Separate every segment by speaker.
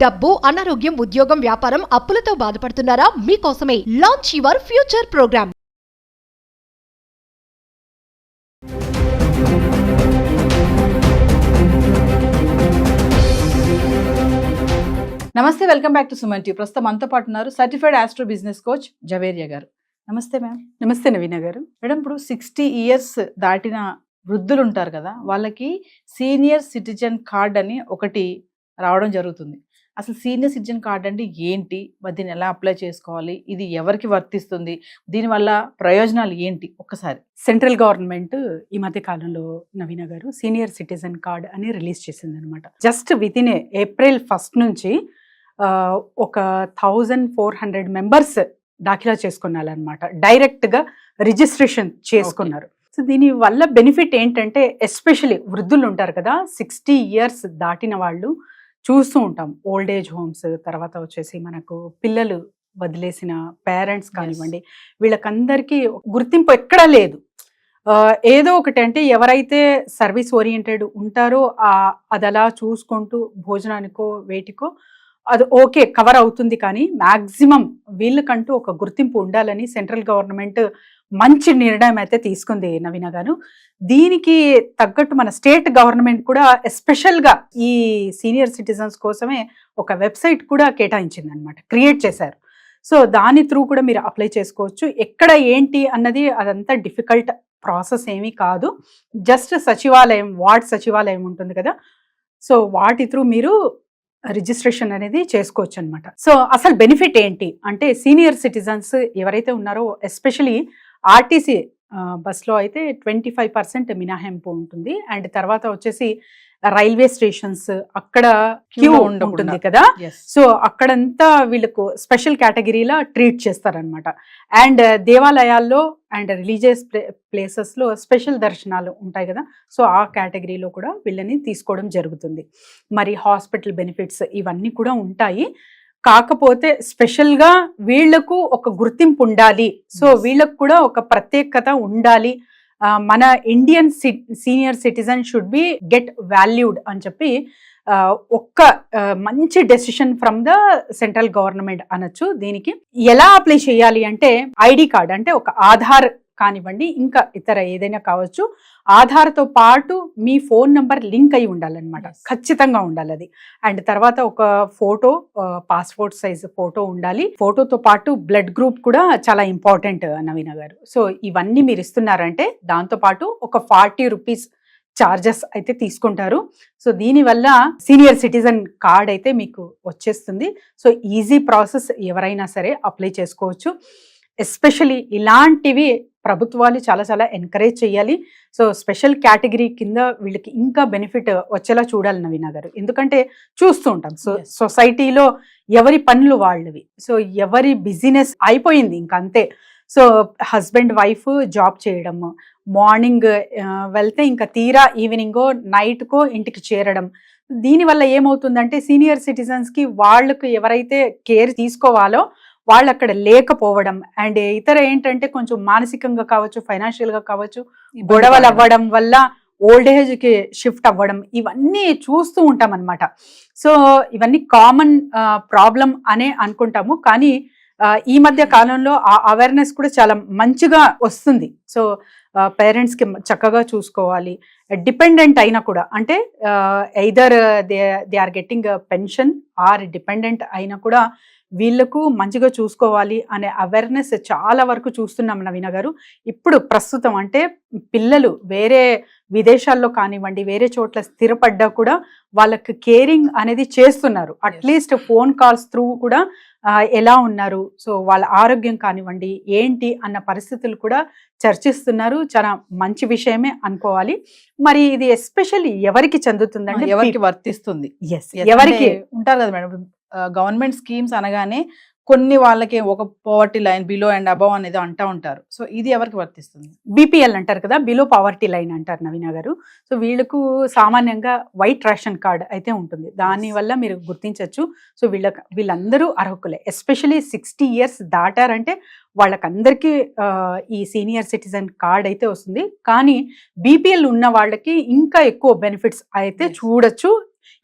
Speaker 1: డబ్బు, అనారోగ్యం, ఉద్యోగం, వ్యాపారం, అప్పులతో బాధపడుతున్నారా? మీకోసమే లాంచ్ యువర్ ఫ్యూచర్ ప్రోగ్రామ్.
Speaker 2: నమస్తే, welcome back to Suman TV. ప్రస్తుతం మనతో పాటు ఉన్నారు certified astro business coach Javeria గారు. నమస్తే మ్యామ్.
Speaker 3: నమస్తే నవీన గారు.
Speaker 2: మేడం, ఇప్పుడు 60 years దాటిన వృద్ధులు ఉంటారు కదా, వాళ్ళకి సీనియర్ సిటిజన్ కార్డ్ అని ఒకటి రావడం జరుగుతుంది. అసలు సీనియర్ సిటిజన్ కార్డ్ అంటే ఏంటి, దీన్ని ఎలా అప్లై చేసుకోవాలి, ఇది ఎవరికి వర్తిస్తుంది, దీనివల్ల ప్రయోజనాలు ఏంటి ఒక్కసారి?
Speaker 3: సెంట్రల్ గవర్నమెంట్ ఈ మధ్య కాలంలో నవీన గారు సీనియర్ సిటిజన్ కార్డ్ అని రిలీజ్ చేసింది అనమాట. జస్ట్ విత్ ఇన్ April 1 నుంచి ఒక 1400 మెంబర్స్ దాఖలా చేసుకున్నారనమాట. డైరెక్ట్గా రిజిస్ట్రేషన్ చేసుకున్నారు. సో దీని వల్ల బెనిఫిట్ ఏంటంటే, ఎస్పెషలీ వృద్ధులు ఉంటారు కదా, 60 years దాటిన వాళ్ళు చూస్తూ ఉంటాం. ఓల్డ్ ఏజ్ హోమ్స్, తర్వాత వచ్చేసి మనకు పిల్లలు వదిలేసిన పేరెంట్స్ కానివ్వండి, వీళ్ళకందరికీ గుర్తింపు ఎక్కడా లేదు. ఏదో ఒకటి అంటే, ఎవరైతే సర్వీస్ ఓరియంటెడ్ ఉంటారో అది అలా చూసుకుంటూ భోజనానికో వేటికో అది ఓకే కవర్ అవుతుంది. కానీ మ్యాక్సిమం వీళ్ళకంటూ ఒక గుర్తింపు ఉండాలని సెంట్రల్ గవర్నమెంట్ మంచి నిర్ణయం అయితే తీసుకుంది నవీన గారు. దీనికి తగ్గట్టు మన స్టేట్ గవర్నమెంట్ కూడా ఎస్పెషల్గా ఈ సీనియర్ సిటిజన్స్ కోసమే ఒక వెబ్సైట్ కూడా కేటాయించింది అనమాట, క్రియేట్ చేశారు. సో దాని త్రూ కూడా మీరు అప్లై చేసుకోవచ్చు. ఎక్కడ ఏంటి అన్నది అదంతా డిఫికల్ట్ ప్రాసెస్ ఏమీ కాదు. జస్ట్ సచివాలయం, వార్డ్ సచివాలయం ఉంటుంది కదా, సో వాటి త్రూ మీరు రిజిస్ట్రేషన్ అనేది చేసుకోవచ్చు అనమాట. సో అసలు బెనిఫిట్ ఏంటి అంటే, సీనియర్ సిటిజన్స్ ఎవరైతే ఉన్నారో, ఎస్పెషలీ ఆర్టీసీ బస్లో అయితే 25% మినహాయింపు ఉంటుంది. అండ్ తర్వాత వచ్చేసి రైల్వే స్టేషన్స్ అక్కడ క్యూ ఉంటుంది కదా, సో అక్కడంతా వీళ్ళకు స్పెషల్ కేటగిరీలా ట్రీట్ చేస్తారనమాట. అండ్ దేవాలయాల్లో అండ్ రిలీజియస్ ప్లేసెస్లో స్పెషల్ దర్శనాలు ఉంటాయి కదా, సో ఆ కేటగిరీలో కూడా వీళ్ళని తీసుకోవడం జరుగుతుంది. మరి హాస్పిటల్ బెనిఫిట్స్ ఇవన్నీ కూడా ఉంటాయి. కాకపోతే స్పెషల్గా వీళ్లకు ఒక గుర్తింపు ఉండాలి, సో వీళ్ళకు కూడా ఒక ప్రత్యేకత ఉండాలి. మన Indian senior citizen should be get valued అని చెప్పి ఒక్క మంచి decision from the central government అనొచ్చు. దీనికి ఎలా అప్లై చేయాలి అంటే, ఐడి కార్డ్ అంటే ఒక ఆధార్ కానివ్వండి, ఇంకా ఇతర ఏదైనా కావచ్చు, ఆధార్తో పాటు మీ ఫోన్ నంబర్ లింక్ అయి ఉండాలన్నమాట, ఖచ్చితంగా ఉండాలి అది. అండ్ తర్వాత ఒక ఫోటో, పాస్పోర్ట్ సైజ్ ఫోటో ఉండాలి. ఫోటోతో పాటు బ్లడ్ గ్రూప్ కూడా చాలా ఇంపార్టెంట్ నవీన గారు. సో ఇవన్నీ మీరు ఇస్తున్నారంటే దాంతో పాటు ఒక 40 రూపీస్ చార్జెస్ అయితే తీసుకుంటారు. సో దీనివల్ల సీనియర్ సిటిజన్ కార్డ్ అయితే మీకు వచ్చేస్తుంది. సో ఈజీ ప్రాసెస్, ఎవరైనా సరే అప్లై చేసుకోవచ్చు. ఎస్పెషలీ ఇలాంటివి ప్రభుత్వాలు చాలా చాలా ఎంకరేజ్ చేయాలి. సో స్పెషల్ కేటగిరీ కింద వీళ్ళకి ఇంకా బెనిఫిట్ వచ్చేలా చూడాలి నవీన గారు. ఎందుకంటే చూస్తూ ఉంటాం, సో సొసైటీలో ఎవరి పనులు వాళ్ళవి, సో ఎవరి బిజినెస్ అయిపోయింది ఇంకా అంతే. సో హస్బెండ్ వైఫ్ జాబ్ చేయడము, మార్నింగ్ వెళ్తే ఇంకా తీరా ఈవినింగో నైట్కో ఇంటికి చేరడం. దీనివల్ల ఏమవుతుందంటే, సీనియర్ సిటిజన్స్కి వాళ్ళకు ఎవరైతే కేర్ తీసుకోవాలో వాళ్ళు అక్కడ లేకపోవడం, అండ్ ఇతర ఏంటంటే కొంచెం మానసికంగా కావచ్చు, ఫైనాన్షియల్గా కావచ్చు, గొడవలు అవ్వడం వల్ల ఓల్డ్ ఏజ్కి షిఫ్ట్ అవ్వడం, ఇవన్నీ చూస్తూ ఉంటాం అనమాట. సో ఇవన్నీ కామన్ ప్రాబ్లం అనే అనుకుంటాము, కానీ ఈ మధ్య కాలంలో ఆ అవేర్నెస్ కూడా చాలా మంచిగా వస్తుంది. సో పేరెంట్స్కి చక్కగా చూసుకోవాలి. డిపెండెంట్ అయినా కూడా, అంటే either they are getting pension or dependent అయినా కూడా వీళ్ళకు మంచిగా చూసుకోవాలి అనే అవేర్నెస్ చాలా వరకు చూస్తున్నాం నవీన గారు. ఇప్పుడు ప్రస్తుతం అంటే పిల్లలు వేరే విదేశాల్లో కానివ్వండి, వేరే చోట్ల స్థిరపడ్డా కూడా వాళ్ళకి కేరింగ్ అనేది చేస్తున్నారు. అట్లీస్ట్ ఫోన్ కాల్స్ త్రూ కూడా ఎలా ఉన్నారు, సో వాళ్ళ ఆరోగ్యం కానివ్వండి ఏంటి అన్న పరిస్థితులు కూడా చర్చిస్తున్నారు. చాలా మంచి విషయమే అనుకోవాలి. మరి ఇది ఎస్పెషల్లీ ఎవరికి చెందుతుందంటే,
Speaker 2: ఎవరికి వర్తిస్తుంది?
Speaker 3: ఎవరికి
Speaker 2: ఉంటారు కదా మేడం, గవర్నమెంట్ స్కీమ్స్ అనగానే కొన్ని వాళ్ళకి ఒక poverty line, below and above అనేది అంటూ ఉంటారు. సో ఇది ఎవరికి వర్తిస్తుంది?
Speaker 3: బీపీఎల్ అంటారు కదా, బిలో పవర్టీ లైన్ అంటారు నవీన గారు. సో వీళ్ళకు సామాన్యంగా వైట్ రేషన్ కార్డ్ అయితే ఉంటుంది, దానివల్ల మీరు గుర్తించవచ్చు. సో వీళ్ళందరూ అర్హులే. ఎస్పెషలీ 60 years దాటారంటే వాళ్ళకందరికీ ఈ సీనియర్ సిటిజన్ కార్డ్ అయితే వస్తుంది. కానీ బీపీఎల్ ఉన్న వాళ్ళకి ఇంకా ఎక్కువ బెనిఫిట్స్ అయితే చూడొచ్చు.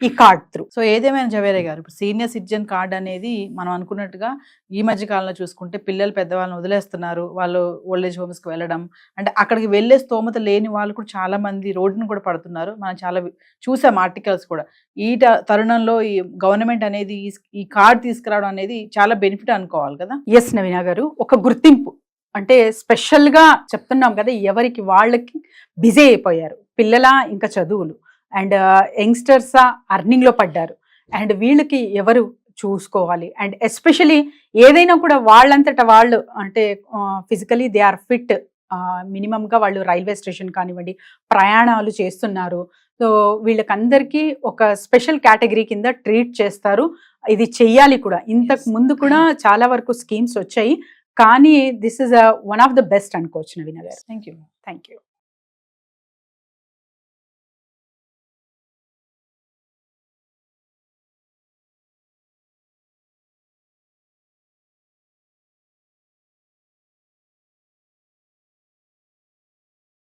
Speaker 3: ఈ కార్డ్ త్రూ.
Speaker 2: సో ఏదేమైనా జవేరే గారు, ఇప్పుడు సీనియర్ సిటిజన్ కార్డ్ అనేది మనం అనుకున్నట్టుగా ఈ మధ్య కాలంలో చూసుకుంటే పిల్లలు పెద్దవాళ్ళని వదిలేస్తున్నారు, వాళ్ళు ఓల్డేజ్ హోమ్స్కి వెళ్ళడం, అంటే అక్కడికి వెళ్ళే స్తోమత లేని వాళ్ళు కూడా చాలా మంది రోడ్డును కూడా పడుతున్నారు. మనం చాలా చూసాం ఆర్టికల్స్ కూడా. ఈ తరుణంలో ఈ గవర్నమెంట్ అనేది ఈ కార్డ్ తీసుకురావడం అనేది చాలా బెనిఫిట్ అనుకోవాలి కదా.
Speaker 3: ఎస్ నవీన గారు, ఒక గుర్తింపు అంటే స్పెషల్గా చెప్తున్నాం కదా, ఎవరికి వాళ్ళకి బిజీ అయిపోయారు, పిల్లల ఇంకా చదువులు అండ్ యంగ్స్టర్సా అర్నింగ్లో పడ్డారు, అండ్ వీళ్ళకి ఎవరు చూసుకోవాలి, అండ్ ఎస్పెషలీ ఏదైనా కూడా వాళ్ళంతటా వాళ్ళు అంటే ఫిజికలీ దే ఆర్ ఫిట్, మినిమంగా వాళ్ళు రైల్వే స్టేషన్ కానివ్వండి ప్రయాణాలు చేస్తున్నారు. సో వీళ్ళకందరికీ ఒక స్పెషల్ కేటగిరీ కింద ట్రీట్ చేస్తారు. ఇది చెయ్యాలి కూడా. ఇంతకు ముందు కూడా చాలా వరకు స్కీమ్స్ వచ్చాయి, కానీ this is one of the best అనుకోవచ్చు నవీన గారు.
Speaker 2: Thank you.
Speaker 3: Thank you.